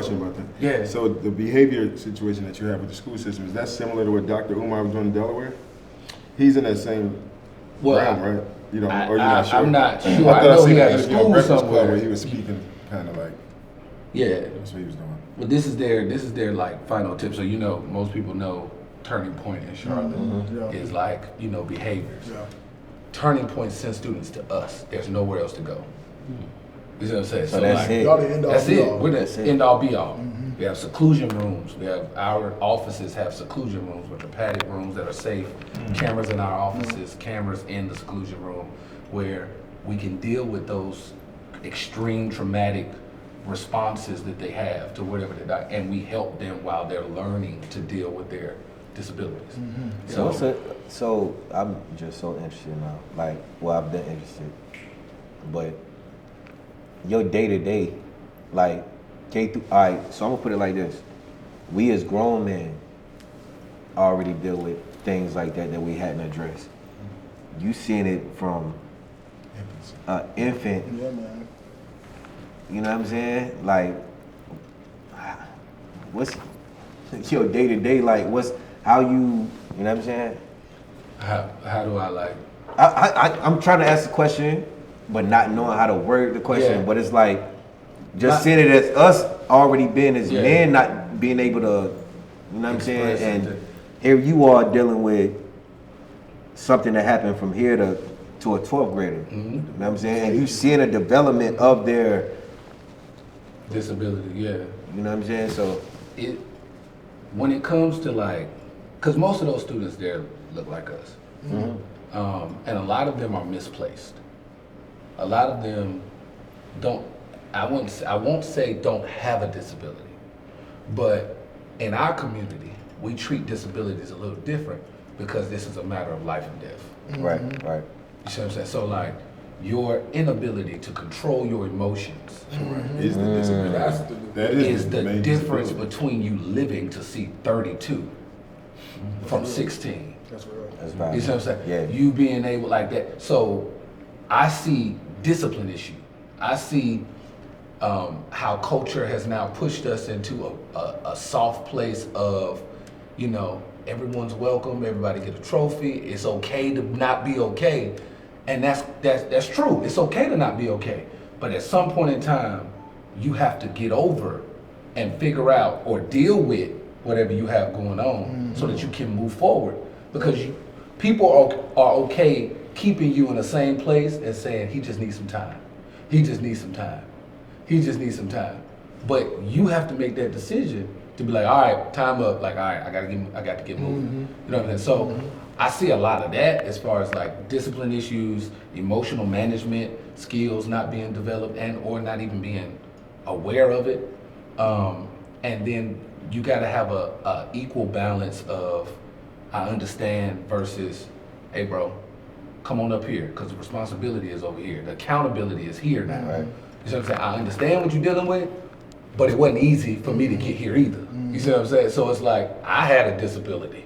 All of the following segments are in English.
question about that. Yeah. So the behavior situation that you have with the school system, is that similar to what Dr. Umar was doing in Delaware? He's in that same realm, right? You know, or you're not sure? I'm not sure. I I thought know I he seen has an a interview on school Breakfast Club somewhere. where he was speaking kind of like, Yeah. that's what he was doing. But this is their like final tip. So most people know turning point in Charlotte is like behaviors. Yeah. Turning point sends students to us. There's nowhere else to go. You see what I'm saying? So that's it. Y'all the end all That's be it. all. We're the end all be all. We have seclusion rooms. We have our offices have seclusion rooms, which are padded rooms that are safe. Cameras in our offices, cameras in the seclusion room, where we can deal with those extreme traumatic responses that they have to whatever they die, and we help them while they're learning to deal with their disabilities. So I'm just so interested now. Like, well, I've been interested, but your day to day, like K through. All right, so I'm gonna put it like this: we as grown men already deal with things like that we hadn't addressed. You seeing it from an infant. Yeah, man. You know what I'm saying? Like, what's your day to day like? How you know what I'm saying? How do I like? I'm trying to ask the question, but not knowing how to word the question. Yeah. But it's like, just seeing it as us already being as men, not being able to, you know what I'm saying? Express And it. here you are dealing with something that happened from here to a 12th grader. You know what I'm saying? And you seeing a development of their Disability, yeah. you know what I'm saying? So When it comes to like, because most of those students there look like us, and a lot of them are misplaced. A lot of them don't. I won't say don't have a disability, but in our community, we treat disabilities a little different because this is a matter of life and death. right. You see what I'm saying? So like, your inability to control your emotions Is the disability. That is the the main difference disability. between you living to see 32 from 16. That's real. That's You valid. see what I'm saying? Yeah. You being able like that. So I see discipline issue. I see how culture has now pushed us into a soft place of, everyone's welcome, everybody get a trophy. It's okay to not be okay. And that's true. It's okay to not be okay. But at some point in time, you have to get over and figure out or deal with whatever you have going on so that you can move forward. Because people are okay keeping you in the same place and saying, he just needs some time. He just needs some time. He just needs some time. But you have to make that decision to be like, all right, time up. Like, all right, I got to get moving. You know what I'm saying? So I see a lot of that as far as like discipline issues, emotional management skills not being developed or not even being aware of it. And then you got to have a equal balance of I understand versus, hey bro, come on up here because the responsibility is over here. The accountability is here now. Right. You see what I'm saying? I understand what you're dealing with, but it wasn't easy for me to get here either. You see what I'm saying? So it's like I had a disability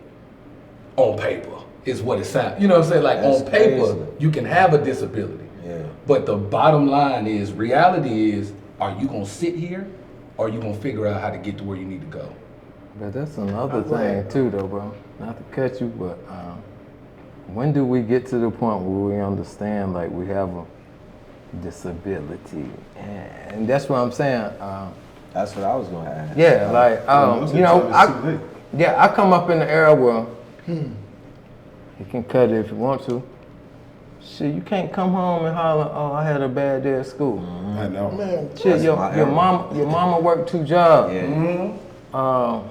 on paper is what it sounds. You know what I'm saying? Like That's on paper, crazy. you can have a disability. Yeah. But the bottom line is, reality is, are you gonna sit here or are you gonna figure out how to get to where you need to go? But that's another thing too, though, bro. Not to cut you, but when do we get to the point where we understand like we have a disability? And that's what I'm saying. That's what I was gonna ask. Yeah, like I come up in the era where you can cut it if you want to. Shit, you can't come home and holler, oh, I had a bad day at school. I know. Man, Shit, your mama worked 2 jobs. Yeah.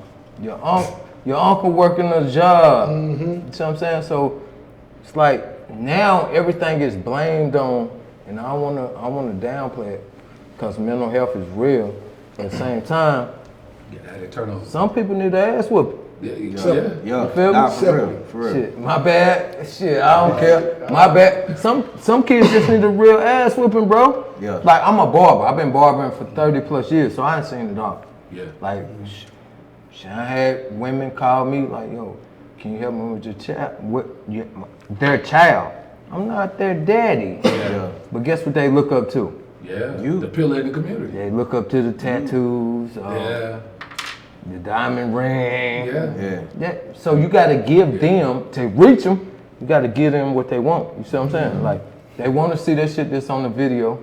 Your uncle working a job. You see what I'm saying? So it's like now everything is blamed on, and I wanna downplay it because mental health is real. But at the same time, some people need their ass whooped. Yeah. You feel Nah, me? for real. Shit, my bad. Shit, I don't care. My bad. Some kids just need a real ass whipping, bro. Yeah. Like I'm a barber. I've been barbering for 30 plus years, so I ain't seen it all. Yeah. Like, I had women call me like, yo, can you help me with your child? Their child. I'm not their daddy. Yeah. But guess what they look up to? Yeah. You. The pillar in the community. They look up to the tattoos. the diamond ring. Yeah. So you got to give them, to reach them, you got to give them what they want. You see what I'm saying? Like, they want to see that shit that's on the video.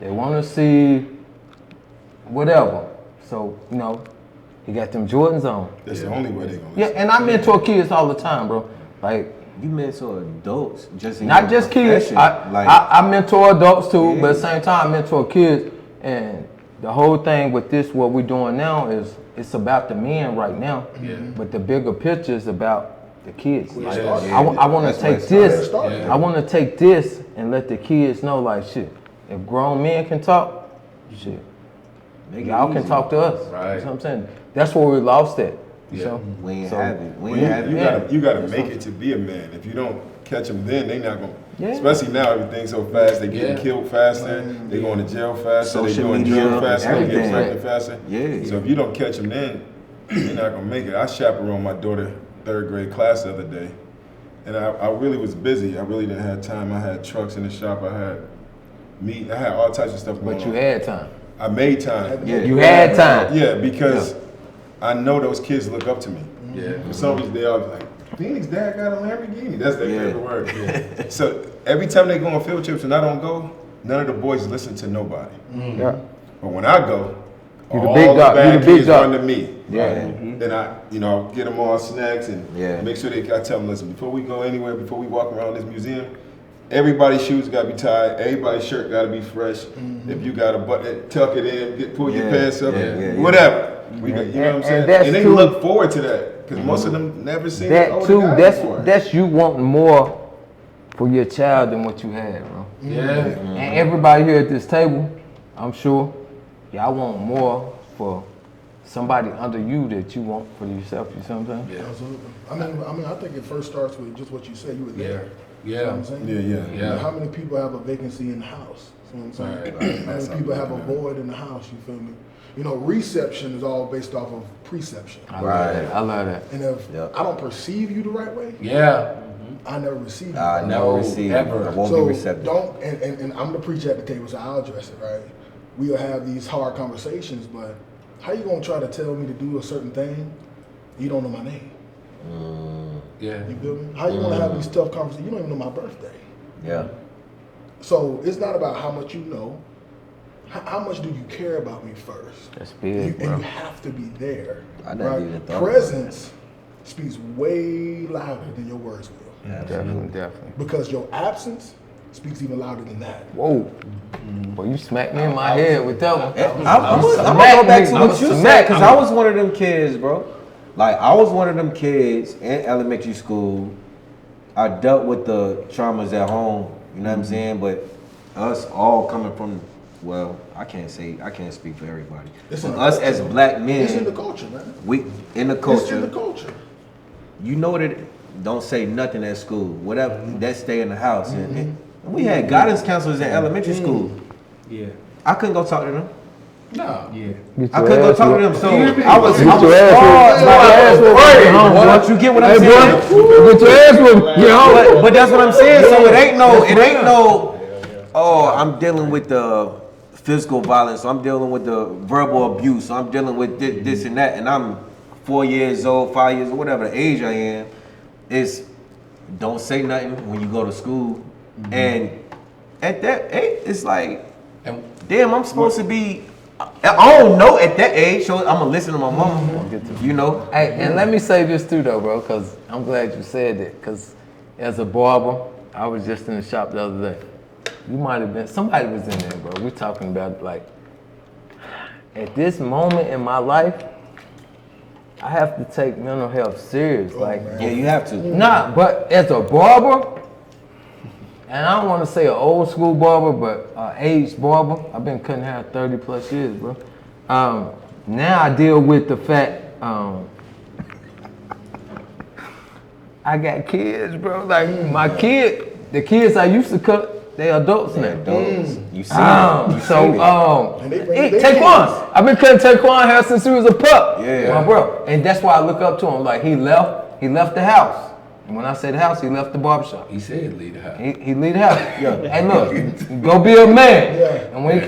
They want to see whatever. So, you know, you got them Jordans on. That's the only way they're gonna Yeah, listen. and I mentor kids all the time, bro. Like, You mentor adults, just in not your just kids. profession. I mentor adults too, Yeah. but at the same time, I mentor kids. And the whole thing with this, what we're doing now is, it's about the men right now. Yeah. But the bigger picture is about the kids. Like, Yeah. I want That's to where take it this. started. Yeah. I want to take this and let the kids know, like, shit. If grown men can talk, shit, Make it y'all can easy. talk to us. Right. You know what I'm saying? That's where we lost it. You Yeah. know? We ain't So- have it. We Well, ain't have you it. gotta make it to be a man. If you don't catch them then, they not gonna. Yeah. Especially now, everything's so fast. They getting Yeah. killed faster. They going to jail faster. They Social doing media, drugs faster. They getting everything. pregnant faster. Yeah. So if you don't catch them then, you're not gonna make it. I chaperoned my daughter 3rd grade class the other day, and I really was busy. I really didn't have time. I had trucks in the shop. I had meat. I had all types of stuff going But you on. had time. I made time. Yeah. You had time. Yeah, because I know those kids look up to me. Yeah. For some reason, they always like, Phoenix dad got a Lamborghini. That's their Yeah. favorite word. So every time they go on field trips and I don't go, none of the boys listen to nobody. Yeah. But when I go, You the all big the dog. bad You the big kids dog. run to me. Yeah. Then I get them all snacks and Yeah. make sure I tell them, listen, before we go anywhere, before we walk around this museum, everybody's shoes gotta be tied, everybody's shirt gotta be fresh. If you got a button, tuck it in, pull your Yeah. pants up, Yeah, yeah, whatever. We got, you know what I'm And saying? that's And they true. look forward to that because most of them never seen That older too, guys before. that's you wanting more for your child than what you had, bro. Yeah. And everybody here at this table, I'm sure, y'all want more for somebody under you that you want for yourself. You see what I'm saying? Yeah. Absolutely. I mean, I think it first starts with just what you said. You were there. Yeah. You know what I'm saying? Yeah, yeah. Yeah. How many people have a vacancy in the house? You know what I'm saying? Right. How many people have a void in the house? You feel me? You know, reception is all based off of preception. I love Right. that. I love that. And if Yep. I don't perceive you the right way, Yeah. I never receive you. I right. never No, receive. ever. I won't So be receptive. don't, and I'm the preacher at the table, so I'll address it, right? We'll have these hard conversations, but how you gonna try to tell me to do a certain thing? You don't know my name. Yeah. You feel me? How you wanna have these tough conversations? You don't even know my birthday. Yeah. So it's not about how much you know. How much do you care about me first? That's And big, you, bro. and you have to be there. I never even thought about Presence speaks way louder than your words will. Definitely, definitely. Because your absence speaks even louder than that. Whoa. Boy, you smacked me in my head with that one. I'm gonna smack go back me. to I'm what you said smack because me. I was one of them kids, bro. Like I was one of them kids in elementary school. I dealt with the traumas at home. You know what I'm saying? But us all coming from, well, I can't speak for everybody. It's But in the us culture. as black men, It's in the culture, man. we in the It's culture. in the culture. You know that don't say nothing at school. Whatever, that stay in the house. And we had guidance counselors in elementary school. Yeah. I couldn't go talk to them. No. Yeah. Get I your couldn't go ass talk to whooped. them. So I was Get your ass scarred whooped. by- Get your ass whooped. Hey, Get home, what? boy. You get what I'm Hey, saying? boy, get your ass whooped. Get home. But that's what I'm saying. So it ain't no. Oh, I'm dealing with the physical violence. I'm dealing with the verbal abuse. I'm dealing with this and that. And I'm 4 years old, 5 years old, whatever the age I am. It's don't say nothing when you go to school. And at that age, it's like, And damn, I'm supposed to be. I don't know at that age, so I'm gonna listen to my mom. You know. Hey, and let me say this too, though, bro, because I'm glad you said that. Because as a barber, I was just in the shop the other day. You might have been, somebody was in there, bro. We're talking about, like, at this moment in my life, I have to take mental health serious. Like, Yeah, you have to. nah, but as a barber, and I don't want to say an old school barber, but an aged barber. I've been cutting hair 30 plus years, bro. Now I deal with the fact I got kids, bro. Like the kids I used to cut, they adults now. Adults. You see it. You So seen it. And they bring Taquan, I've been cutting Taquan hair since he was a pup. Yeah. My bro. And that's why I look up to him. Like he left the house. And when I say the house, he left the barbershop. he said lead the house. He leave the house. Hey, look, go be a man. Yeah. And when he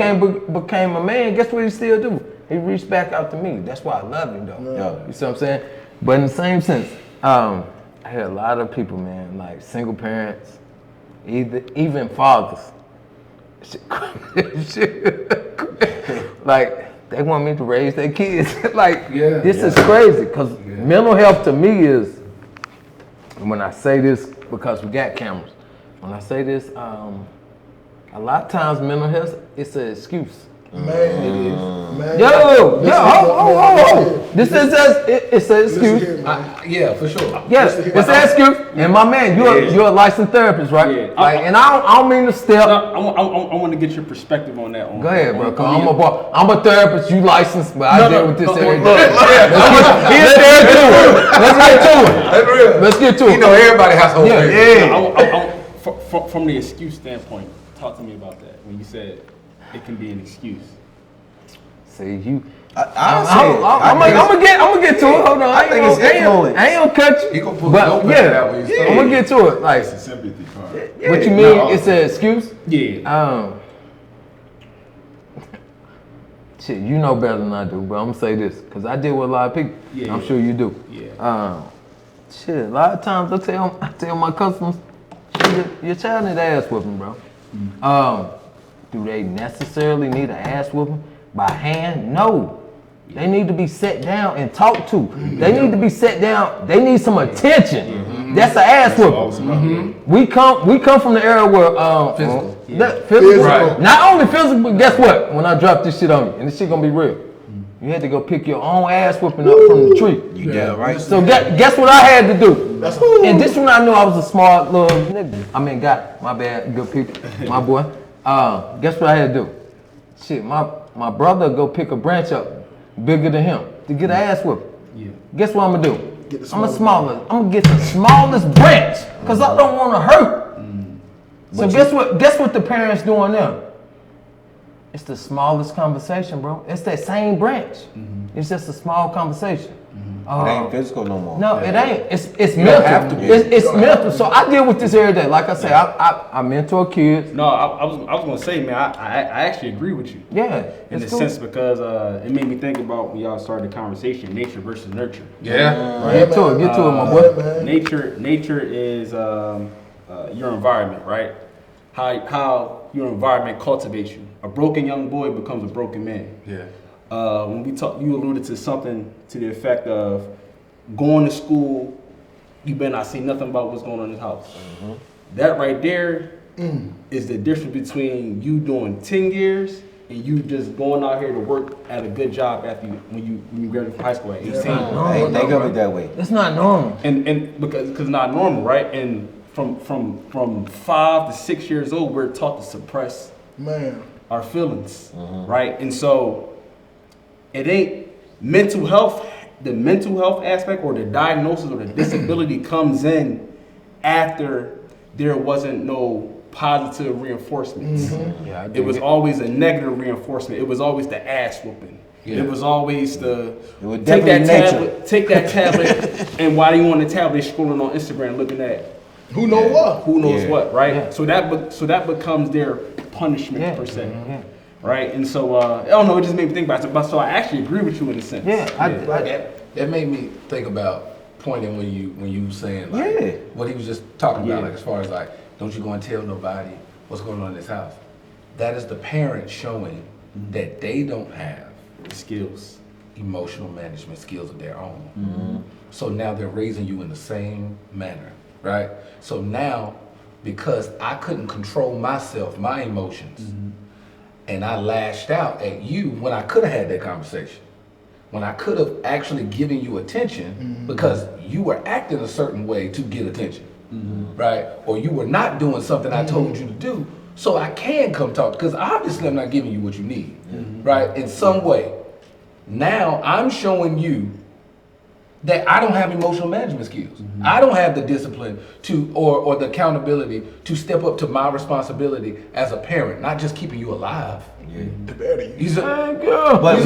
became a man, guess what he still do? He reached back out to me. That's why I love him though. Yeah. You see what I'm saying? But in the same sense, I had a lot of people, man, like single parents, even fathers. Like they want me to raise their kids. Like this is crazy because mental health to me is, and when I say this because we got cameras, when I say this, a lot of times mental health it's an excuse. Man, it is. Man. Hold. It's an excuse. Yeah, for sure. Yes, it's an excuse. And my man, you're a licensed therapist, right? Yeah. And I don't mean to step. I want to get your perspective on that. Go ahead, bro. Cause I'm a therapist. You licensed, but I deal with this every day. Let's get to it. You know, everybody has hope. From the excuse standpoint, talk to me about that. When you said it can be an excuse. See you. I'm gonna get to it. Hold on. I think it's influence. I ain't gonna cut you. He gonna put But notepad yeah, out when you I'm gonna get to it. Like, It's a sympathy card. what you mean? It's an excuse? Yeah. Shit, you know better than I do, but I'm gonna say this because I deal with a lot of people. Yeah. I'm sure you do. Yeah. Shit, a lot of times I tell my customers, your child need an ass whooping, bro. Do they necessarily need an ass whooping by hand? No. They need to be set down and talked to. They need to be set down. They need some attention. That's an ass whooping. We come from the era where physical. Right. Not only physical, but guess what? When I drop this shit on you, and this shit gonna be real, you had to go pick your own ass whooping up from the tree. You damn right. So guess what I had to do? And this one I knew I was a smart little nigga. I mean, guy. My bad. Good people. My boy. Guess what I had to do? Shit, my brother go pick a branch up bigger than him to get an ass whooping. Yeah. Guess what I'm gonna do? I'm gonna get the smallest branch because I don't want to hurt. So guess what the parents doing now? It's the smallest conversation, bro. It's that same branch. It's just a small conversation. It ain't physical no more. No, it ain't. It's mental. It's mental. So I deal with this every day. Like I say, I mentor kids. No, I was gonna say, man, I actually agree with you. Yeah. In a sense, because it made me think about when y'all started the conversation, nature versus nurture. Yeah. Get to it, my boy. Nature is your environment, right? How your environment cultivates you. A broken young boy becomes a broken man. Yeah. When we talk, you alluded to something to the effect of going to school, you better not see nothing about what's going on in this house. That right there is the difference between you doing 10 years and you just going out here to work at a good job after when you graduate from high school at 18. I ain't think of it that way. It's not normal. And because it's not normal, right? And from 5 to 6 years old, we're taught to suppress our feelings, right? And so it ain't mental health. The mental health aspect or the diagnosis or the disability comes in after there wasn't no positive reinforcements. Yeah, it was always a negative reinforcement. It was always the ass whooping. Yeah. It was always the was take definitely that tablet, and while you on the tablet scrolling on Instagram looking at who knows what, right? Yeah. So that becomes their punishment per se. Yeah. Right, and so I don't know. It just made me think about it. But so I actually agree with you in a sense. That made me think about pointing when you saying like what he was just talking about, like as far as like, don't you go and tell nobody what's going on in this house. That is the parent showing that they don't have skills, emotional management skills of their own. So now they're raising you in the same manner, right? So now, because I couldn't control myself, my emotions, and I lashed out at you when I could have had that conversation, when I could have actually given you attention because you were acting a certain way to get attention, right? Or you were not doing something I told you to do, so I can come talk, because obviously I'm not giving you what you need, right? In some way. Now I'm showing you that I don't have emotional management skills. I don't have the discipline to, or the accountability to step up to my responsibility as a parent, not just keeping you alive. The better you. These are But crazy.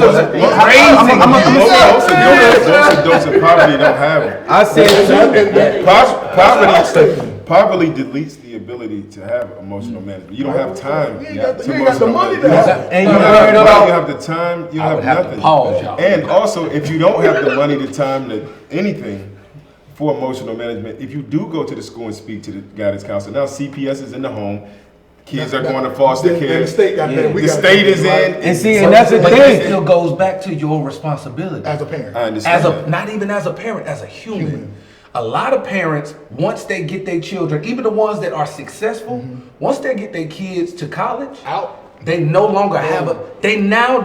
Those in poverty don't have it. I said Poverty Poverty deletes the ability to have emotional management. You don't have time. You ain't got the money to have it. And You you don't worried have about. you have the time. You I have would have to nothing. pause y'all. And also, if you don't have the money, the time, to anything for emotional management, if you do go to the school and speak to the guidance counselor, now CPS is in the home. Kids are going to foster care. The state got that. The state is in. And see, and that's the But it thing. still goes back to your responsibility. as a parent. I understand. As a not even as a parent, as a human. A lot of parents, once they get their children, even the ones that are successful, once they get their kids to college, Out. they no longer have a. They now